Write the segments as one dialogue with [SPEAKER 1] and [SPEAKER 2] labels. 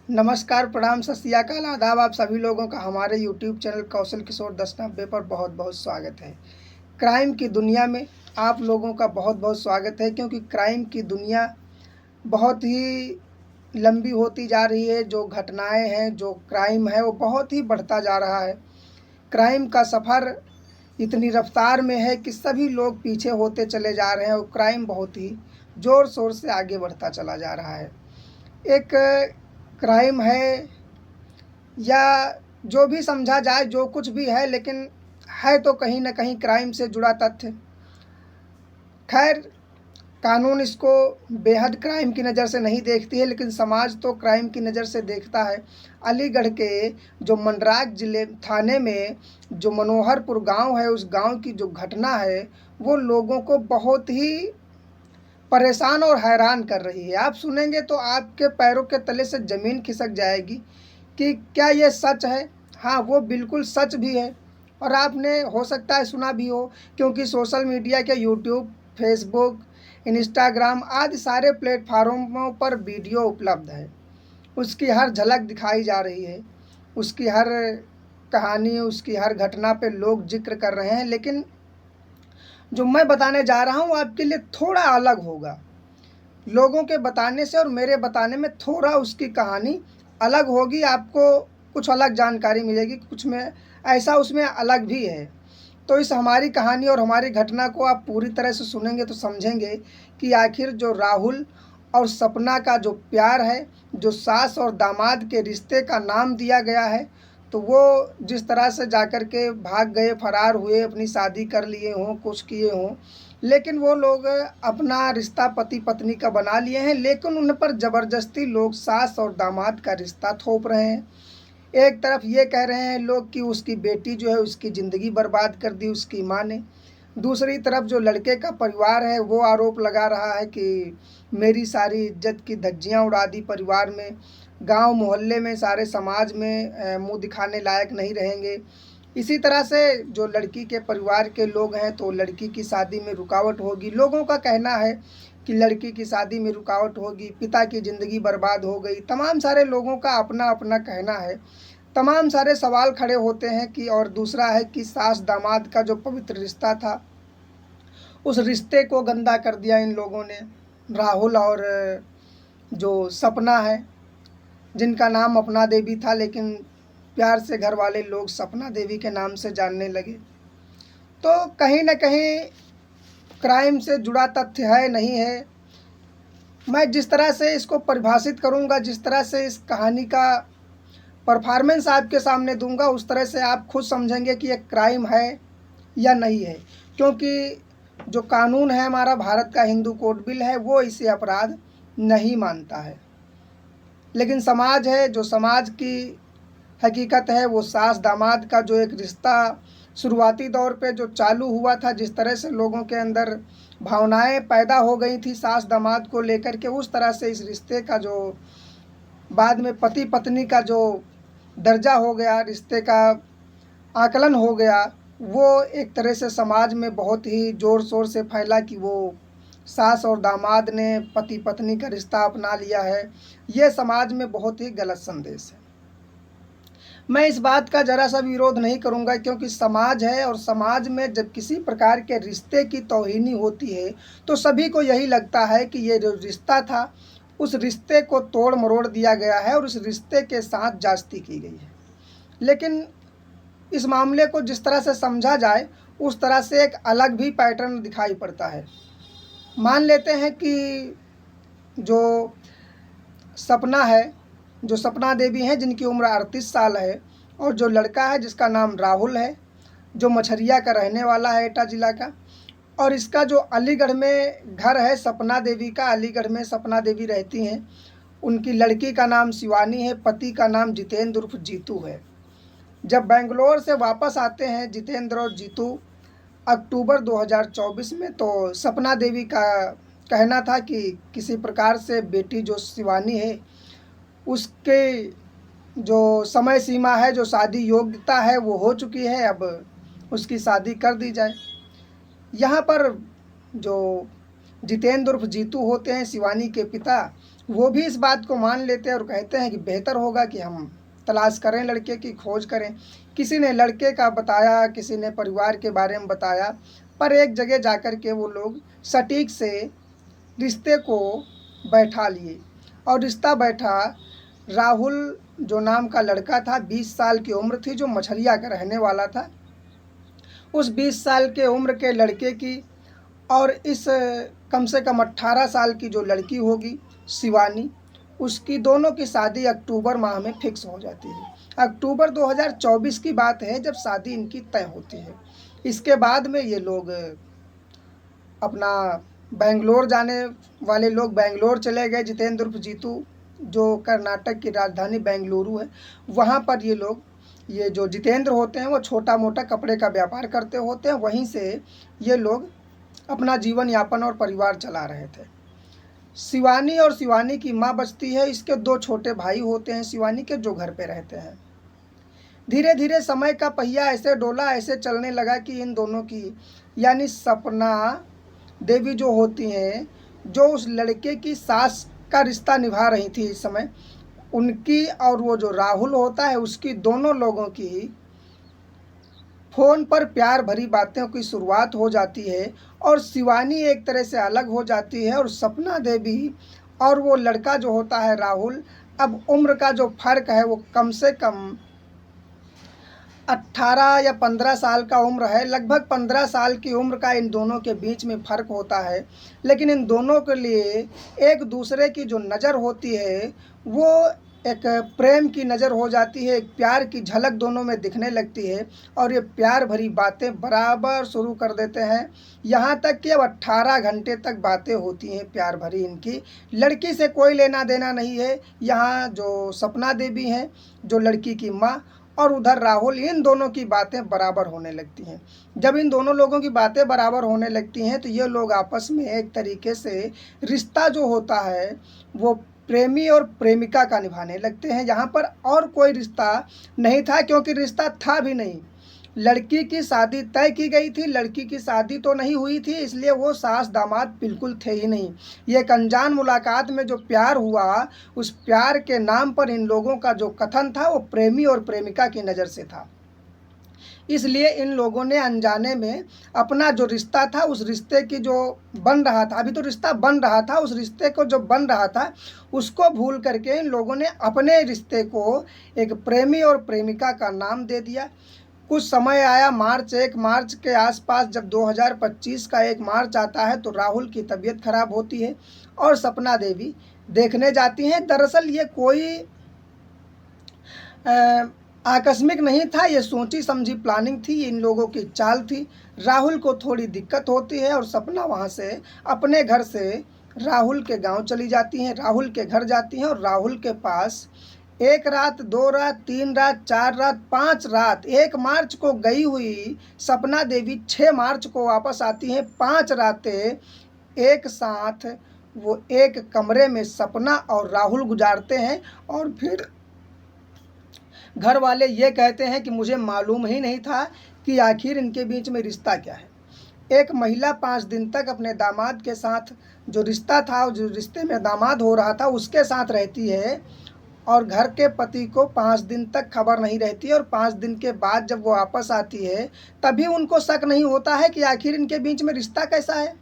[SPEAKER 1] नमस्कार, प्रणाम, सत श्री अकाल, आदाब। आप सभी लोगों का हमारे यूट्यूब चैनल कौशल किशोर 1090 पर बहुत बहुत स्वागत है। क्राइम की दुनिया में आप लोगों का बहुत बहुत स्वागत है, क्योंकि क्राइम की दुनिया बहुत ही लंबी होती जा रही है। जो घटनाएं हैं, जो क्राइम है, वो बहुत ही बढ़ता जा रहा है। क्राइम का सफ़र इतनी रफ्तार में है कि सभी लोग पीछे होते चले जा रहे हैं और क्राइम बहुत ही ज़ोर शोर से आगे बढ़ता चला जा रहा है। एक क्राइम है या जो भी समझा जाए, जो कुछ भी है, लेकिन है तो कहीं ना कहीं क्राइम से जुड़ा तथ्य। खैर, कानून इसको बेहद क्राइम की नज़र से नहीं देखती है, लेकिन समाज तो क्राइम की नज़र से देखता है। अलीगढ़ के जो मंडराज जिले थाने में जो मनोहरपुर गांव है, उस गांव की जो घटना है वो लोगों को बहुत ही परेशान और हैरान कर रही है। आप सुनेंगे तो आपके पैरों के तले से ज़मीन खिसक जाएगी कि क्या ये सच है। हाँ, वो बिल्कुल सच भी है और आपने हो सकता है सुना भी हो, क्योंकि सोशल मीडिया के यूट्यूब, फेसबुक, इंस्टाग्राम आदि सारे प्लेटफार्मों पर वीडियो उपलब्ध है। उसकी हर झलक दिखाई जा रही है, उसकी हर कहानी, उसकी हर घटना पे लोग जिक्र कर रहे हैं। लेकिन जो मैं बताने जा रहा हूँ आपके लिए थोड़ा अलग होगा। लोगों के बताने से और मेरे बताने में थोड़ा उसकी कहानी अलग होगी। आपको कुछ अलग जानकारी मिलेगी, कुछ में ऐसा उसमें अलग भी है। तो इस हमारी कहानी और हमारी घटना को आप पूरी तरह से सुनेंगे तो समझेंगे कि आखिर जो राहुल और सपना का जो प्यार है, जो सास और दामाद के रिश्ते का नाम दिया गया है, तो वो जिस तरह से जाकर के भाग गए, फरार हुए, अपनी शादी कर लिए हों, कुछ किए हों, लेकिन वो लोग अपना रिश्ता पति पत्नी का बना लिए हैं, लेकिन उन पर ज़बरदस्ती लोग सास और दामाद का रिश्ता थोप रहे हैं। एक तरफ ये कह रहे हैं लोग कि उसकी बेटी जो है उसकी ज़िंदगी बर्बाद कर दी उसकी माँ ने। दूसरी तरफ जो लड़के का परिवार है वो आरोप लगा रहा है कि मेरी सारी इज्जत की धज्जियाँ उड़ा दी परिवार में, गांव मोहल्ले में, सारे समाज में मुंह दिखाने लायक नहीं रहेंगे। इसी तरह से जो लड़की के परिवार के लोग हैं तो लड़की की शादी में रुकावट होगी। लोगों का कहना है कि लड़की की शादी में रुकावट होगी, पिता की ज़िंदगी बर्बाद हो गई। तमाम सारे लोगों का अपना अपना कहना है। तमाम सारे सवाल खड़े होते हैं कि और दूसरा है कि सास दामाद का जो पवित्र रिश्ता था, उस रिश्ते को गंदा कर दिया इन लोगों ने। राहुल और जो सपना है, जिनका नाम अपना देवी था, लेकिन प्यार से घर वाले लोग सपना देवी के नाम से जानने लगे। तो कहीं ना कहीं क्राइम से जुड़ा तथ्य है, नहीं है। मैं जिस तरह से इसको परिभाषित करूंगा, जिस तरह से इस कहानी का परफॉर्मेंस आपके सामने दूंगा, उस तरह से आप खुद समझेंगे कि ये क्राइम है या नहीं है। क्योंकि जो कानून है हमारा भारत का, हिंदू कोड बिल है, वो इसे अपराध नहीं मानता है। लेकिन समाज है, जो समाज की हकीकत है, वो सास दामाद का जो एक रिश्ता शुरुआती दौर पे जो चालू हुआ था, जिस तरह से लोगों के अंदर भावनाएं पैदा हो गई थी सास दामाद को लेकर के, उस तरह से इस रिश्ते का जो बाद में पति पत्नी का जो दर्जा हो गया, रिश्ते का आकलन हो गया, वो एक तरह से समाज में बहुत ही ज़ोर शोर से फैला कि वो सास और दामाद ने पति पत्नी का रिश्ता अपना लिया है। ये समाज में बहुत ही गलत संदेश है। मैं इस बात का ज़रा सा विरोध नहीं करूंगा, क्योंकि समाज है और समाज में जब किसी प्रकार के रिश्ते की तौहीनी होती है तो सभी को यही लगता है कि ये जो रिश्ता था, उस रिश्ते को तोड़ मरोड़ दिया गया है और उस रिश्ते के साथ जास्ती की गई है। लेकिन इस मामले को जिस तरह से समझा जाए, उस तरह से एक अलग भी पैटर्न दिखाई पड़ता है। मान लेते हैं कि जो सपना है, जो सपना देवी हैं, जिनकी उम्र 38 साल है, और जो लड़का है जिसका नाम राहुल है, जो मछरिया का रहने वाला है, एटा ज़िला का, और इसका जो अलीगढ़ में घर है सपना देवी का, अलीगढ़ में सपना देवी रहती हैं। उनकी लड़की का नाम शिवानी है, पति का नाम जितेंद्र उर्फ जीतू है। जब बेंगलोर से वापस आते हैं जितेंद्र और जीतू अक्टूबर 2024 में, तो सपना देवी का कहना था कि किसी प्रकार से बेटी जो शिवानी है, उसके जो समय सीमा है, जो शादी योग्यता है, वो हो चुकी है, अब उसकी शादी कर दी जाए। यहाँ पर जो जितेंद्र उर्फ जीतू होते हैं, शिवानी के पिता, वो भी इस बात को मान लेते हैं और कहते हैं कि बेहतर होगा कि हम तलाश करें, लड़के की खोज करें। किसी ने लड़के का बताया, किसी ने परिवार के बारे में बताया, पर एक जगह जाकर के वो लोग सटीक से रिश्ते को बैठा लिए और रिश्ता बैठा। राहुल जो नाम का लड़का था, 20 साल की उम्र थी, जो मछलिया का रहने वाला था। उस 20 साल के उम्र के लड़के की और इस कम से कम 18 साल की जो लड़की होगी शिवानी, उसकी दोनों की शादी अक्टूबर माह में फिक्स हो जाती है। अक्टूबर 2024 की बात है जब शादी इनकी तय होती है। इसके बाद में ये लोग अपना बेंगलोर जाने वाले लोग बेंगलोर चले गए। जितेंद्र उर्फ जीतू, जो कर्नाटक की राजधानी बेंगलुरु है, वहाँ पर ये जो जितेंद्र होते हैं वो छोटा मोटा कपड़े का व्यापार करते होते हैं। वहीं से ये लोग अपना जीवन यापन और परिवार चला रहे थे। शिवानी और शिवानी की माँ बचती है। इसके 2 छोटे भाई होते हैं शिवानी के, जो घर पे रहते हैं। धीरे धीरे समय का पहिया ऐसे डोला, ऐसे चलने लगा कि इन दोनों की यानी सपना देवी जो होती हैं, जो उस लड़के की सास का रिश्ता निभा रही थी इस समय, उनकी और वो जो राहुल होता है उसकी, दोनों लोगों की फ़ोन पर प्यार भरी बातों की शुरुआत हो जाती है। और शिवानी एक तरह से अलग हो जाती है और सपना देवी और वो लड़का जो होता है राहुल, अब उम्र का जो फ़र्क है वो कम से कम 18 या 15 साल का उम्र है। लगभग 15 साल की उम्र का इन दोनों के बीच में फ़र्क होता है। लेकिन इन दोनों के लिए एक दूसरे की जो नज़र होती है वो एक प्रेम की नज़र हो जाती है, एक प्यार की झलक दोनों में दिखने लगती है और ये प्यार भरी बातें बराबर शुरू कर देते हैं। यहाँ तक कि अब 18 घंटे तक बातें होती हैं प्यार भरी इनकी। लड़की से कोई लेना देना नहीं है। यहाँ जो सपना देवी हैं, जो लड़की की माँ, और उधर राहुल, इन दोनों की बातें बराबर होने लगती हैं। जब इन दोनों लोगों की बातें बराबर होने लगती हैं तो ये लोग आपस में एक तरीके से रिश्ता जो होता है वो प्रेमी और प्रेमिका का निभाने लगते हैं। यहाँ पर और कोई रिश्ता नहीं था, क्योंकि रिश्ता था भी नहीं। लड़की की शादी तय की गई थी, लड़की की शादी तो नहीं हुई थी, इसलिए वो सास दामाद बिल्कुल थे ही नहीं। ये एक अनजान मुलाकात में जो प्यार हुआ, उस प्यार के नाम पर इन लोगों का जो कथन था वो प्रेमी और प्रेमिका की नज़र से था। इसलिए इन लोगों ने अनजाने में अपना जो रिश्ता था, उस रिश्ते की जो बन रहा था, अभी तो रिश्ता बन रहा था, उस रिश्ते को जो बन रहा था उसको भूल करके इन लोगों ने अपने रिश्ते को एक प्रेमी और प्रेमिका का नाम दे दिया। कुछ समय आया, एक मार्च के आसपास जब 2025 का 1 मार्च आता है तो राहुल की तबीयत खराब होती है और सपना देवी देखने जाती हैं। दरअसल ये कोई आकस्मिक नहीं था, ये सोची समझी प्लानिंग थी, इन लोगों की चाल थी। राहुल को थोड़ी दिक्कत होती है और सपना वहाँ से अपने घर से राहुल के गांव चली जाती हैं, राहुल के घर जाती हैं और राहुल के पास 1 रात, 2 रात, 3 रात, 4 रात, 5 रात, 1 मार्च को गई हुई सपना देवी 6 मार्च को वापस आती हैं। 5 रातें एक साथ वो एक कमरे में सपना और राहुल गुजारते हैं। और फिर घर वाले ये कहते हैं कि मुझे मालूम ही नहीं था कि आखिर इनके बीच में रिश्ता क्या है। एक महिला 5 दिन तक अपने दामाद के साथ जो रिश्ता था, जो रिश्ते में दामाद हो रहा था, उसके साथ रहती है और घर के पति को 5 दिन तक खबर नहीं रहती है। और 5 दिन के बाद जब वो वापस आती है तभी उनको शक नहीं होता है कि आखिर इनके बीच में रिश्ता कैसा है,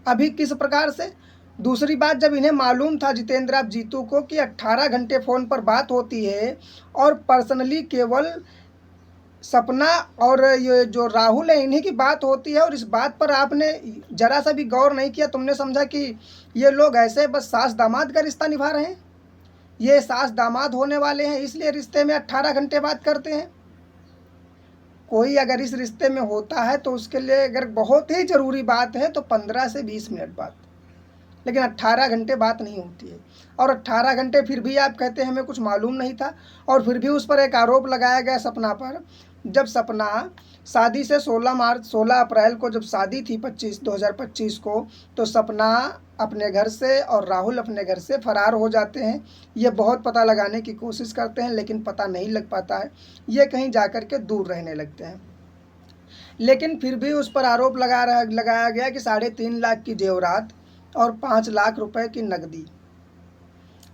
[SPEAKER 1] अभी किस प्रकार से। दूसरी बात, जब इन्हें मालूम था जितेंद्र अब जीतू को कि 18 घंटे फ़ोन पर बात होती है और पर्सनली केवल सपना और ये जो राहुल है इन्हीं की बात होती है, और इस बात पर आपने ज़रा सा भी गौर नहीं किया, तुमने समझा कि ये लोग ऐसे बस सास दामाद का रिश्ता निभा रहे हैं, ये सास दामाद होने वाले हैं, इसलिए रिश्ते में 18 घंटे बात करते हैं। कोई अगर इस रिश्ते में होता है तो उसके लिए अगर बहुत ही ज़रूरी बात है तो 15 से 20 मिनट बात, लेकिन 18 घंटे बात नहीं होती है। और 18 घंटे फिर भी आप कहते हैं हमें कुछ मालूम नहीं था। और फिर भी उस पर एक आरोप लगाया गया सपना पर। जब सपना शादी से 16 अप्रैल को जब शादी थी 2025 को, तो सपना अपने घर से और राहुल अपने घर से फरार हो जाते हैं। ये बहुत पता लगाने की कोशिश करते हैं लेकिन पता नहीं लग पाता है, ये कहीं जाकर के दूर रहने लगते हैं। लेकिन फिर भी उस पर आरोप लगाया गया कि 3.5 लाख की जेवरात और 5 लाख रुपए की नकदी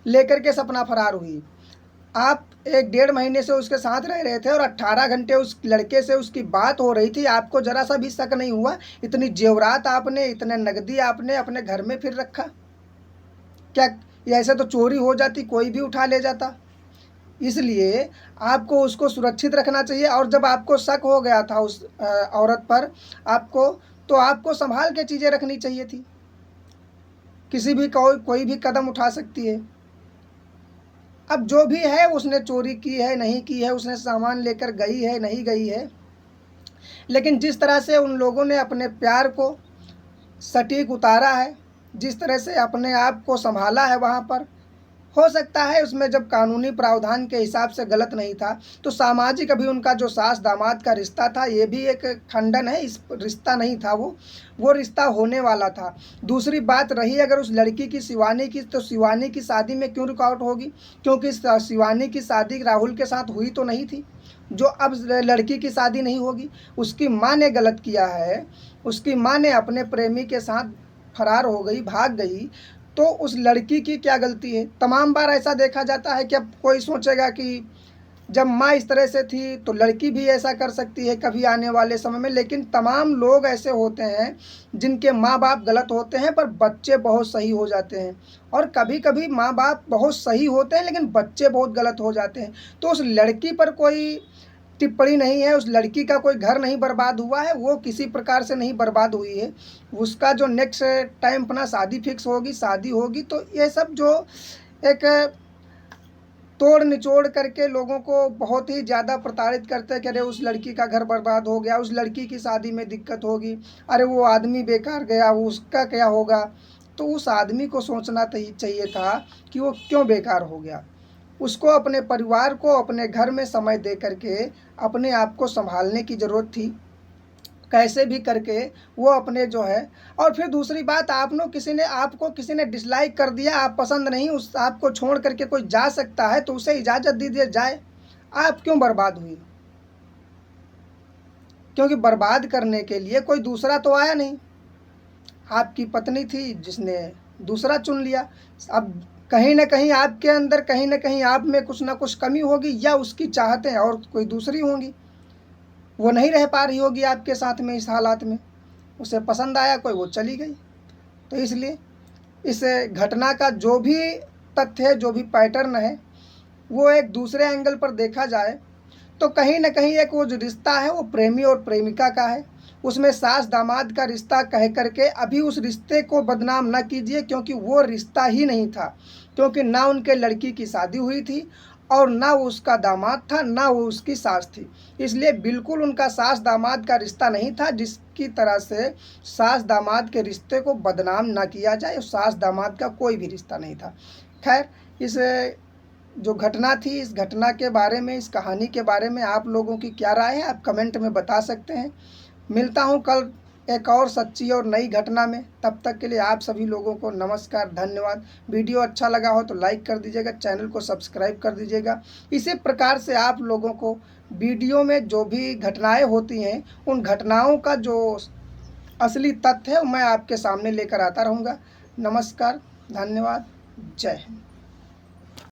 [SPEAKER 1] लेकर के सपना फरार हुई। आप 1 डेढ़ महीने से उसके साथ रह रहे थे और 18 घंटे उस लड़के से उसकी बात हो रही थी, आपको ज़रा सा भी शक नहीं हुआ? इतनी जेवरात आपने, इतने नकदी आपने अपने घर में फिर रखा? क्या ये ऐसे तो चोरी हो जाती, कोई भी उठा ले जाता। इसलिए आपको उसको सुरक्षित रखना चाहिए। और जब आपको शक हो गया था उस औरत पर, आपको तो आपको संभाल के चीज़ें रखनी चाहिए थी। किसी भी कोई भी कदम उठा सकती है। अब जो भी है, उसने चोरी की है नहीं की है, उसने सामान लेकर गई है नहीं गई है, लेकिन जिस तरह से उन लोगों ने अपने प्यार को सटीक उतारा है, जिस तरह से अपने आप को संभाला है वहाँ पर, हो सकता है उसमें जब कानूनी प्रावधान के हिसाब से गलत नहीं था, तो सामाजिक अभी उनका जो सास दामाद का रिश्ता था, ये भी एक खंडन है। इस रिश्ता नहीं था, वो रिश्ता होने वाला था। दूसरी बात रही अगर उस लड़की की, शिवानी की, तो शिवानी की शादी में क्यों रुकावट होगी? क्योंकि शिवानी की शादी राहुल के साथ हुई तो नहीं थी, जो अब लड़की की शादी नहीं होगी। उसकी माँ ने गलत किया है, उसकी माँ ने अपने प्रेमी के साथ फरार हो गई, भाग गई, तो उस लड़की की क्या गलती है? तमाम बार ऐसा देखा जाता है कि अब कोई सोचेगा कि जब माँ इस तरह से थी तो लड़की भी ऐसा कर सकती है कभी आने वाले समय में। लेकिन तमाम लोग ऐसे होते हैं जिनके माँ बाप गलत होते हैं पर बच्चे बहुत सही हो जाते हैं, और कभी कभी माँ बाप बहुत सही होते हैं लेकिन बच्चे बहुत गलत हो जाते हैं। तो उस लड़की पर कोई टिप्पणी नहीं है, उस लड़की का कोई घर नहीं बर्बाद हुआ है, वो किसी प्रकार से नहीं बर्बाद हुई है। उसका जो नेक्स्ट टाइम अपना शादी फिक्स होगी, शादी होगी, तो ये सब जो एक तोड़ निचोड़ करके लोगों को बहुत ही ज़्यादा प्रताड़ित करते हैं कि अरे उस लड़की का घर बर्बाद हो गया, उस लड़की की शादी में दिक्कत होगी, अरे वो आदमी बेकार गया, वो उसका क्या होगा? तो उस आदमी को सोचना चाहिए था कि वो क्यों बेकार हो गया। उसको अपने परिवार को, अपने घर में समय दे करके अपने आप को संभालने की ज़रूरत थी, कैसे भी करके वो अपने जो है। और फिर दूसरी बात, आपको किसी ने डिसलाइक कर दिया, आप पसंद नहीं, उस आपको छोड़ करके कोई जा सकता है तो उसे इजाज़त दीजिए जाए। आप क्यों बर्बाद हुई? क्योंकि बर्बाद करने के लिए कोई दूसरा तो आया नहीं, आपकी पत्नी थी जिसने दूसरा चुन लिया। अब कहीं ना कहीं आपके अंदर, कहीं ना कहीं आप में कुछ ना कुछ कमी होगी, या उसकी चाहतें और कोई दूसरी होंगी, वो नहीं रह पा रही होगी आपके साथ में इस हालात में, उसे पसंद आया कोई, वो चली गई। तो इसलिए इस घटना का जो भी तथ्य है, जो भी पैटर्न है, वो एक दूसरे एंगल पर देखा जाए तो कहीं ना कहीं एक वो जो रिश्ता है वो प्रेमी और प्रेमिका का है। उसमें सास दामाद का रिश्ता कह करके अभी उस रिश्ते को बदनाम ना कीजिए, क्योंकि वो रिश्ता ही नहीं था। क्योंकि ना उनके लड़की की शादी हुई थी, और ना वो उसका दामाद था, ना वो उसकी सास थी। इसलिए बिल्कुल उनका सास दामाद का रिश्ता नहीं था, जिसकी तरह से सास दामाद के रिश्ते को बदनाम ना किया जाए। सास दामाद का कोई भी रिश्ता नहीं था। खैर, इस जो घटना थी, इस घटना के बारे में, इस कहानी के बारे में आप लोगों की क्या राय है, आप कमेंट में बता सकते हैं। मिलता हूं कल एक और सच्ची और नई घटना में। तब तक के लिए आप सभी लोगों को नमस्कार, धन्यवाद। वीडियो अच्छा लगा हो तो लाइक कर दीजिएगा, चैनल को सब्सक्राइब कर दीजिएगा। इसी प्रकार से आप लोगों को वीडियो में जो भी घटनाएं होती हैं, उन घटनाओं का जो असली तथ्य है मैं आपके सामने लेकर आता रहूँगा। नमस्कार, धन्यवाद, जय हिंद।